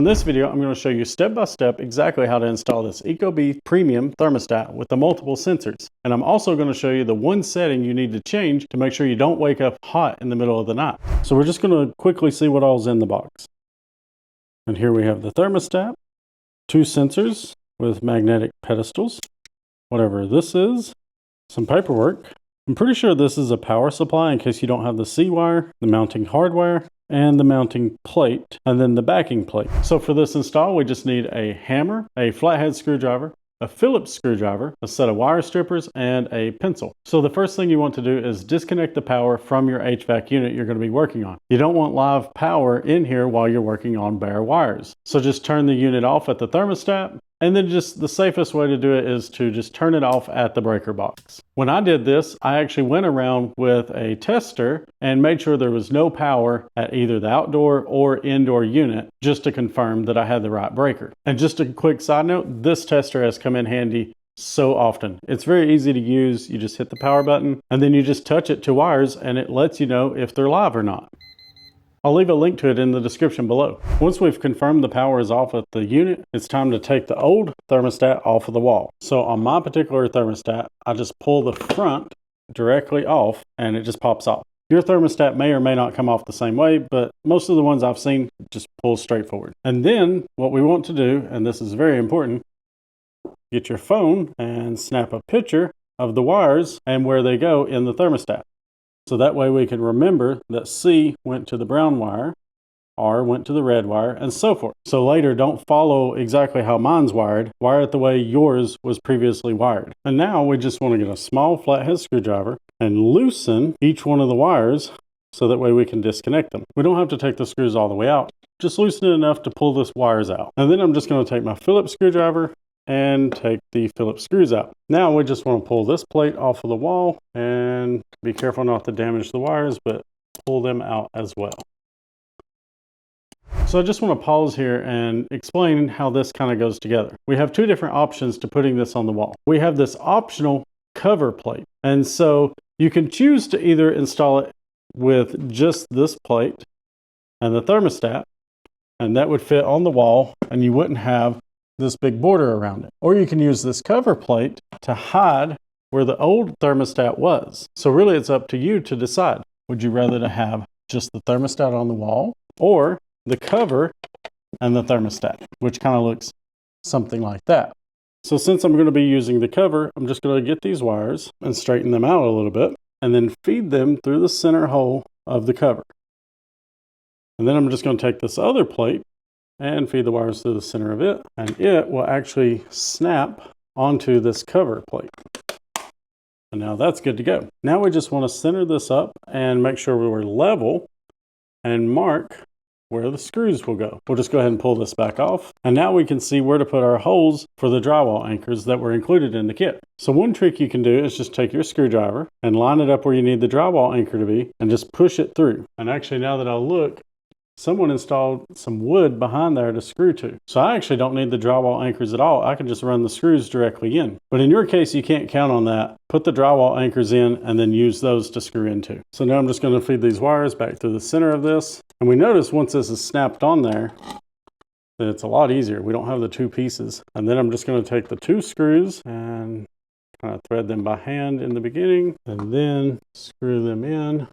In this video, I'm going to show you step by step exactly how to install this ecobee premium thermostat with the multiple sensors. And I'm also going to show you the one setting you need to change to make sure you don't wake up hot in the middle of the night. So we're just going to quickly see what all's in the box. And here we have the thermostat, two sensors with magnetic pedestals, whatever this is, some paperwork. I'm pretty sure this is a power supply in case you don't have the C wire, the mounting hardware, and the mounting plate, and then the backing plate. So for this install, we just need a hammer, a flathead screwdriver, a Phillips screwdriver, a set of wire strippers, and a pencil. So the first thing you want to do is disconnect the power from your HVAC unit you're going to be working on. You don't want live power in here while you're working on bare wires. So just turn the unit off at the thermostat, and then just the safest way to do it is to just turn it off at the breaker box. When I did this, I actually went around with a tester and made sure there was no power at either the outdoor or indoor unit just to confirm that I had the right breaker. And just a quick side note, this tester has come in handy so often. It's very easy to use. You just hit the power button and then you just touch it to wires and it lets you know if they're live or not. I'll leave a link to it in the description below. Once we've confirmed the power is off at the unit, it's time to take the old thermostat off of the wall. So on my particular thermostat, I just pull the front directly off and it just pops off. Your thermostat may or may not come off the same way, but most of the ones I've seen just pull straight forward. And then what we want to do, and this is very important, get your phone and snap a picture of the wires and where they go in the thermostat. So that way we can remember that C went to the brown wire, R went to the red wire, and so forth. So later, don't follow exactly how mine's wired. Wire it the way yours was previously wired. And now we just want to get a small flathead screwdriver and loosen each one of the wires so that way we can disconnect them. We don't have to take the screws all the way out. Just loosen it enough to pull the wires out. And then I'm just going to take my Phillips screwdriver and take the Phillips screws out. Now we just want to pull this plate off of the wall and be careful not to damage the wires, but pull them out as well. So I just want to pause here and explain how this kind of goes together. We have two different options to putting this on the wall. We have this optional cover plate. And so you can choose to either install it with just this plate and the thermostat, and that would fit on the wall and you wouldn't have this big border around it. Or you can use this cover plate to hide where the old thermostat was. So really it's up to you to decide. Would you rather to have just the thermostat on the wall or the cover and the thermostat, which kind of looks something like that. So since I'm going to be using the cover, I'm just going to get these wires and straighten them out a little bit and then feed them through the center hole of the cover. And then I'm just going to take this other plate and feed the wires through the center of it, and it will actually snap onto this cover plate. And now that's good to go. Now we just want to center this up and make sure we're level and mark where the screws will go. We'll just go ahead and pull this back off. And now we can see where to put our holes for the drywall anchors that were included in the kit. So one trick you can do is just take your screwdriver and line it up where you need the drywall anchor to be and just push it through. And actually now that I look, someone installed some wood behind there to screw to. So I actually don't need the drywall anchors at all. I can just run the screws directly in. But in your case, you can't count on that. Put the drywall anchors in and then use those to screw into. So now I'm just going to feed these wires back through the center of this. And we notice once this is snapped on there, that it's a lot easier. We don't have the two pieces. And then I'm just going to take the two screws and kind of thread them by hand in the beginning and then screw them in.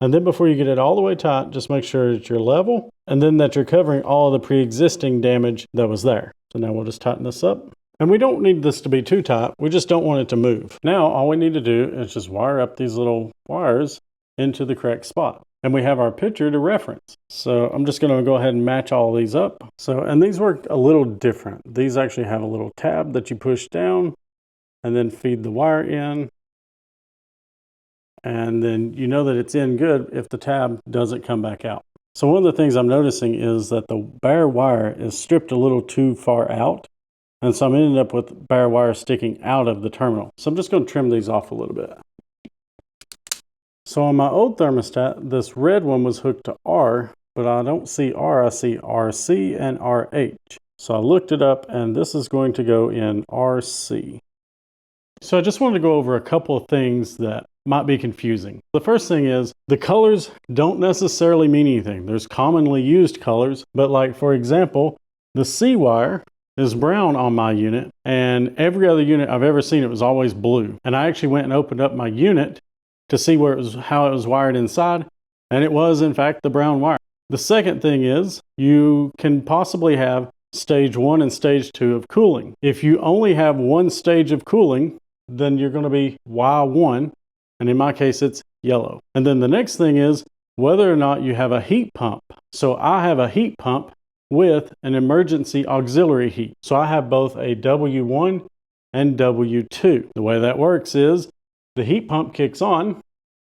And then before you get it all the way tight, just make sure that you're level and then that you're covering all of the pre-existing damage that was there. So now we'll just tighten this up. And we don't need this to be too tight. We just don't want it to move. Now, all we need to do is just wire up these little wires into the correct spot. And we have our picture to reference. So I'm just going to go ahead and match all these up. And these work a little different. These actually have a little tab that you push down and then feed the wire in. And then you know that it's in good if the tab doesn't come back out. So one of the things I'm noticing is that the bare wire is stripped a little too far out. And so I'm ending up with bare wire sticking out of the terminal. So I'm just going to trim these off a little bit. So on my old thermostat, this red one was hooked to R, but I don't see R, I see RC and RH. So I looked it up and this is going to go in RC. So I just wanted to go over a couple of things that might be confusing. The first thing is the colors don't necessarily mean anything. There's commonly used colors, but like for example, The C wire is brown on my unit, and every other unit I've ever seen, it was always blue. And I actually went and opened up my unit to see how it was wired inside, and it was in fact the brown wire. The second thing is you can possibly have stage 1 and stage 2 of cooling. If you only have one stage of cooling, then you're going to be Y1, and in my case it's yellow. And then the next thing is whether or not you have a heat pump. So I have a heat pump with an emergency auxiliary heat. So I have both a W1 and W2. The way that works is the heat pump kicks on,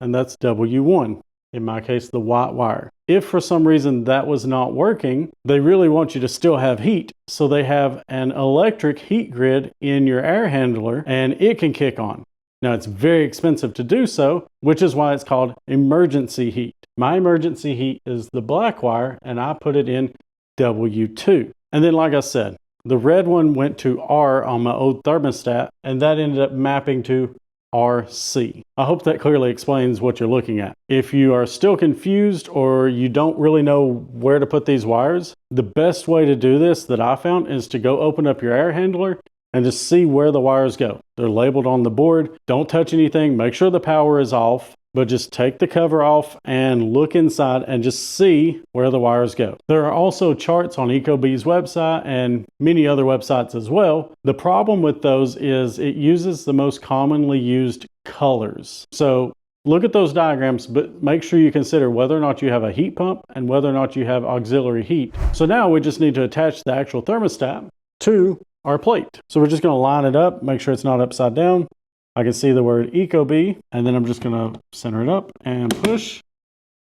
and that's W1. In my case, the white wire. If for some reason that was not working, they really want you to still have heat. So they have an electric heat grid in your air handler, and it can kick on. Now it's very expensive to do so, which is why it's called emergency heat. My emergency heat is the black wire, and I put it in W2. And then, like I said, the red one went to R on my old thermostat, and that ended up mapping to RC. I hope that clearly explains what you're looking at. If you are still confused or you don't really know where to put these wires, the best way to do this that I found is to go open up your air handler and just see where the wires go. They're labeled on the board. Don't touch anything. Make sure the power is off, but just take the cover off and look inside and just see where the wires go. There are also charts on ecobee's website and many other websites as well. The problem with those is it uses the most commonly used colors. So look at those diagrams, but make sure you consider whether or not you have a heat pump and whether or not you have auxiliary heat. So now we just need to attach the actual thermostat to our plate. So we're just going to line it up, make sure it's not upside down. I can see the word ecobee, and then I'm just going to center it up and push,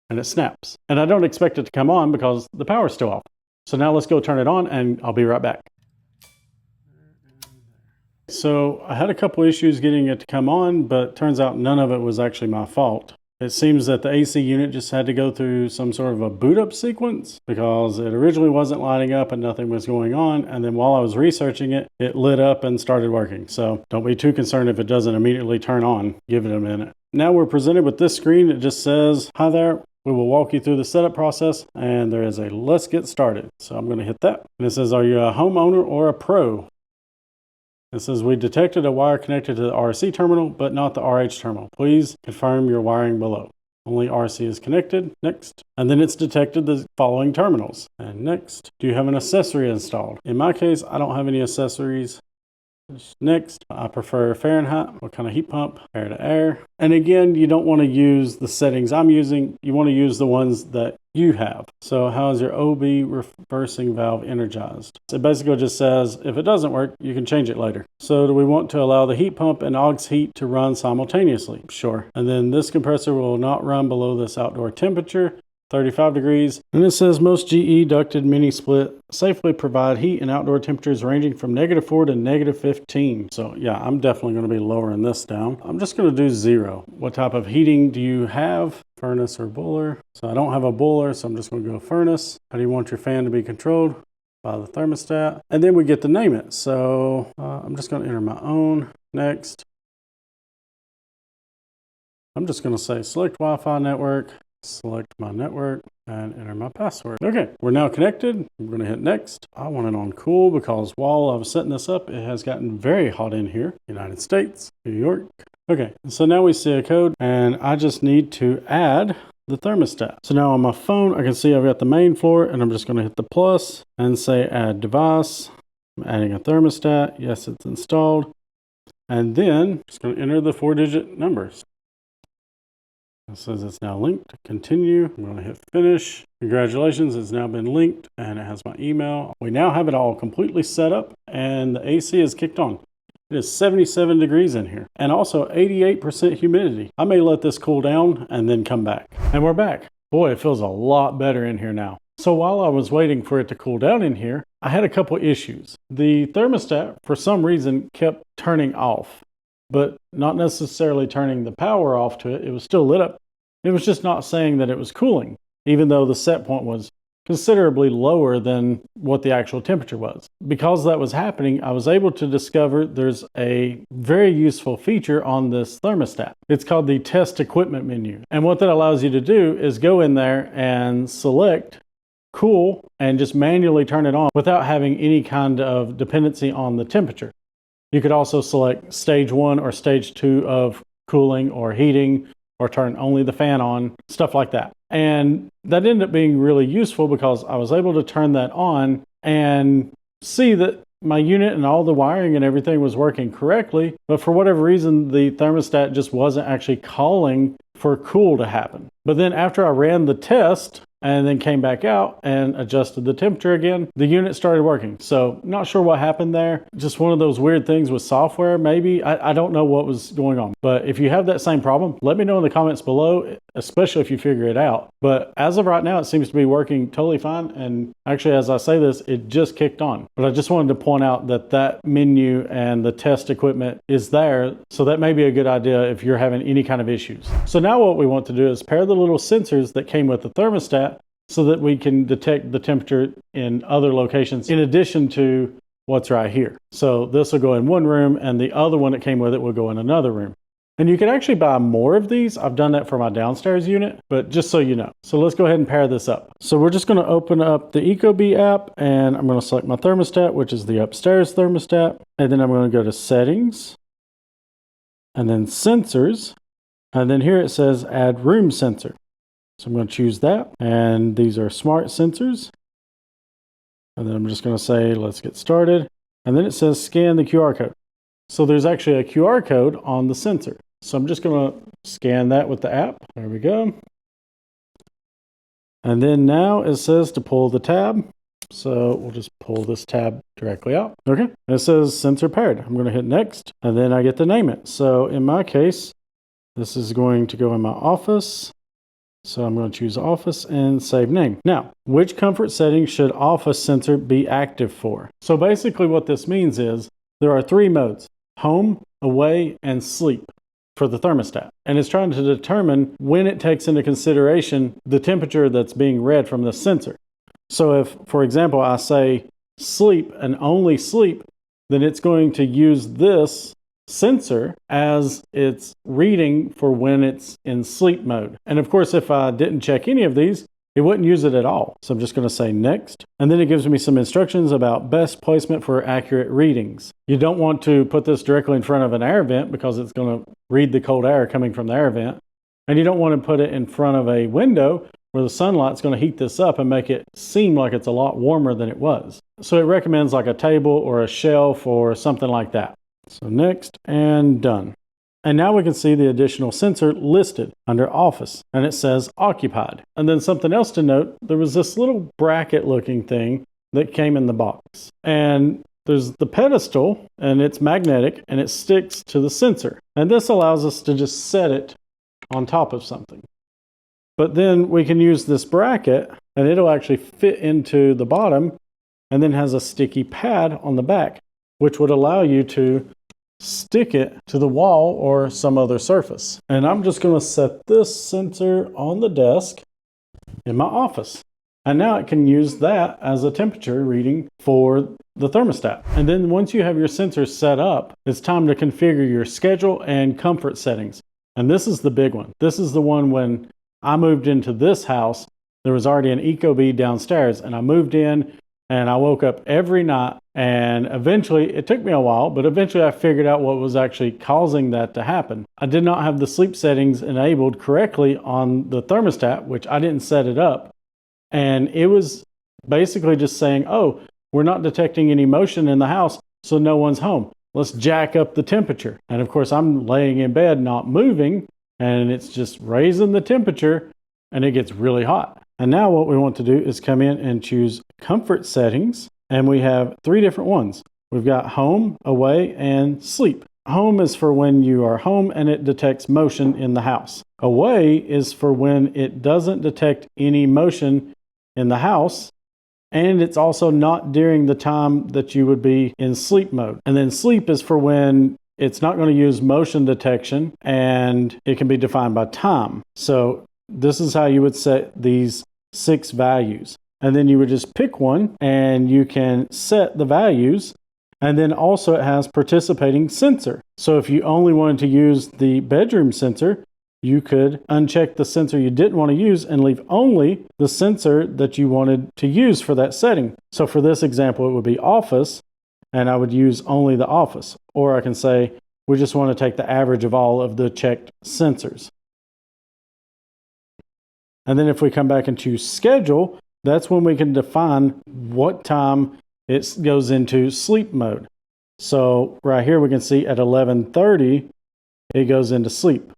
and it snaps. And I don't expect it to come on because the power's still off. So now let's go turn it on, and I'll be right back. So I had a couple issues getting it to come on, but turns out none of it was actually my fault. It seems that the AC unit just had to go through some sort of a boot up sequence because it originally wasn't lighting up and nothing was going on. And then while I was researching it, it lit up and started working. So don't be too concerned if it doesn't immediately turn on. Give it a minute. Now we're presented with this screen. It just says, "Hi there. We will walk you through the setup process." And there is a "Let's get started." So I'm going to hit that. And it says, "Are you a homeowner or a pro?" It says, "We detected a wire connected to the RC terminal, but not the RH terminal. Please confirm your wiring below." Only RC is connected. Next. And then it's detected the following terminals. And next. "Do you have an accessory installed?" In my case, I don't have any accessories. Next. "I prefer Fahrenheit. What kind of heat pump?" Air to air. And again, you don't want to use the settings I'm using. You want to use the ones that you have. So how is your OB reversing valve energized? It basically just says if it doesn't work, you can change it later. So do we want to allow the heat pump and aux heat to run simultaneously? Sure. And then this compressor will not run below this outdoor temperature, 35 degrees. And it says most GE ducted mini split safely provide heat in outdoor temperatures ranging from -4 to -15. So yeah, I'm definitely going to be lowering this down. I'm just going to do 0. What type of heating do you have? Furnace or boiler? So I don't have a boiler, so I'm just going to go furnace. How do you want your fan to be controlled? By the thermostat. And then we get to name it. So I'm just going to enter my own. Next. I'm just going to say select Wi-Fi network. Select my network and enter my password. Okay, we're now connected. I'm going to hit next. I want it on cool because while I was setting this up, it has gotten very hot in here. United States, New York. Okay, so now we see a code and I just need to add the thermostat. So now on my phone, I can see I've got the main floor and I'm just going to hit the plus and say add device. I'm adding a thermostat. Yes, it's installed. And then I'm just going to enter the 4-digit numbers. It says it's now linked. Continue. I'm going to hit finish. Congratulations, it's now been linked and it has my email. We now have it all completely set up and the AC is kicked on. It is 77 degrees in here and also 88% humidity. I may let this cool down and then come back. And we're back. Boy, it feels a lot better in here now. So while I was waiting for it to cool down in here, I had a couple issues. The thermostat, for some reason, kept turning off, but not necessarily turning the power off to it. It was still lit up. It was just not saying that it was cooling, even though the set point was considerably lower than what the actual temperature was. Because that was happening, I was able to discover there's a very useful feature on this thermostat. It's called the test equipment menu. And what that allows you to do is go in there and select cool and just manually turn it on without having any kind of dependency on the temperature. You could also select stage 1 or stage 2 of cooling or heating, or turn only the fan on, stuff like that. And that ended up being really useful because I was able to turn that on and see that my unit and all the wiring and everything was working correctly, but for whatever reason, the thermostat just wasn't actually calling for cool to happen. But then after I ran the test and then came back out and adjusted the temperature again, the unit started working. So not sure what happened there. Just one of those weird things with software, maybe. I don't know what was going on. But if you have that same problem, let me know in the comments below, especially if you figure it out. But as of right now, it seems to be working totally fine. And actually, as I say this, it just kicked on. But I just wanted to point out that that menu and the test equipment is there. So that may be a good idea if you're having any kind of issues. So now what we want to do is pair the little sensors that came with the thermostat so that we can detect the temperature in other locations in addition to what's right here. So this will go in one room and the other one that came with it will go in another room. And you can actually buy more of these. I've done that for my downstairs unit, but just so you know. So let's go ahead and pair this up. So we're just going to open up the ecobee app and I'm going to select my thermostat, which is the upstairs thermostat. And then I'm going to go to settings and then sensors. And then here it says add room sensor. So I'm going to choose that. And these are SmartSensors. And then I'm just going to say, let's get started. And then it says scan the QR code. So there's actually a QR code on the sensor. So I'm just going to scan that with the app. There we go. And then now it says to pull the tab. So we'll just pull this tab directly out. Okay. And it says sensor paired. I'm going to hit next and then I get to name it. So in my case, this is going to go in my office. So I'm going to choose office and save name. Now, which comfort setting should office sensor be active for? So basically what this means is there are 3 modes: home, away, and sleep for the thermostat. And it's trying to determine when it takes into consideration the temperature that's being read from the sensor. So if, for example, I say sleep and only sleep, then it's going to use this sensor as its reading for when it's in sleep mode. And of course, if I didn't check any of these, it wouldn't use it at all. So I'm just going to say next. And then it gives me some instructions about best placement for accurate readings. You don't want to put this directly in front of an air vent because it's going to read the cold air coming from the air vent. And you don't want to put it in front of a window where the sunlight's going to heat this up and make it seem like it's a lot warmer than it was. So it recommends like a table or a shelf or something like that. So next and done. And now we can see the additional sensor listed under office and it says occupied. And then something else to note, there was this little bracket looking thing that came in the box. And there's the pedestal and it's magnetic and it sticks to the sensor. And this allows us to just set it on top of something. But then we can use this bracket and it'll actually fit into the bottom and then has a sticky pad on the back, which would allow you to stick it to the wall or some other surface. And I'm just going to set this sensor on the desk in my office. And now it can use that as a temperature reading for the thermostat. And then once you have your sensors set up, it's time to configure your schedule and comfort settings. And this is the big one. This is the one when I moved into this house, there was already an ecobee downstairs and I moved in and I woke up every night and eventually, it took me a while, but eventually I figured out what was actually causing that to happen. I did not have the sleep settings enabled correctly on the thermostat, which I didn't set it up. And it was basically just saying, oh, we're not detecting any motion in the house, so no one's home. Let's jack up the temperature. And of course, I'm laying in bed, not moving, and it's just raising the temperature and it gets really hot. And now what we want to do is come in and choose comfort settings. And we have 3 different ones. We've got home, away, and sleep. Home is for when you are home and it detects motion in the house. Away is for when it doesn't detect any motion in the house. And it's also not during the time that you would be in sleep mode. And then sleep is for when it's not going to use motion detection and it can be defined by time. So this is how you would set these 6 values. And then you would just pick one and you can set the values. And then also it has participating sensor. So if you only wanted to use the bedroom sensor, you could uncheck the sensor you didn't want to use and leave only the sensor that you wanted to use for that setting. So for this example, it would be office, and I would use only the office. Or I can say, we just want to take the average of all of the checked sensors. And then if we come back into schedule, that's when we can define what time it goes into sleep mode. So right here we can see at 11:30, it goes into sleep.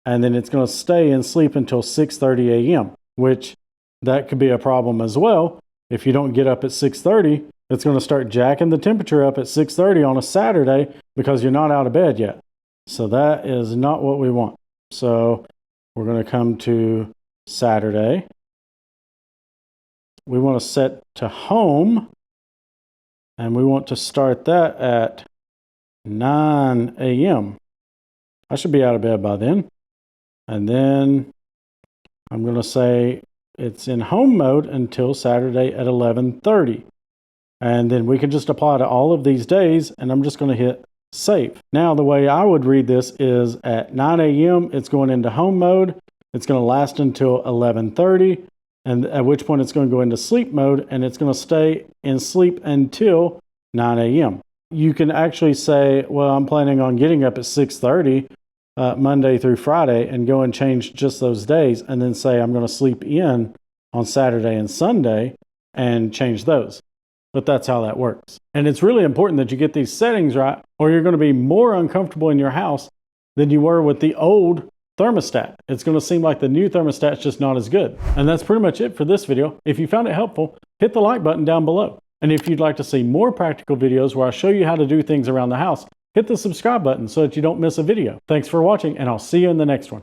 And then it's going to stay in sleep until 6:30 a.m., which that could be a problem as well. If you don't get up at 6:30, it's going to start jacking the temperature up at 6:30 on a Saturday because you're not out of bed yet. So that is not what we want. So we're going to come to Saturday. We want to set to home, and we want to start that at 9 a.m. I should be out of bed by then. And then I'm going to say it's in home mode until Saturday at 11:30. And then we can just apply to all of these days, and I'm just going to hit save. Now, the way I would read this is at 9 a.m., it's going into home mode. It's going to last until 11:30, and at which point it's going to go into sleep mode, and it's going to stay in sleep until 9 a.m. You can actually say, well, I'm planning on getting up at 6:30 Monday through Friday and go and change just those days, and then say I'm going to sleep in on Saturday and Sunday and change those. But that's how that works. And it's really important that you get these settings right, or you're going to be more uncomfortable in your house than you were with the old thermostat. It's going to seem like the new thermostat's just not as good. And that's pretty much it for this video. If you found it helpful, hit the like button down below. And if you'd like to see more practical videos where I show you how to do things around the house, hit the subscribe button so that you don't miss a video. Thanks for watching, and I'll see you in the next one.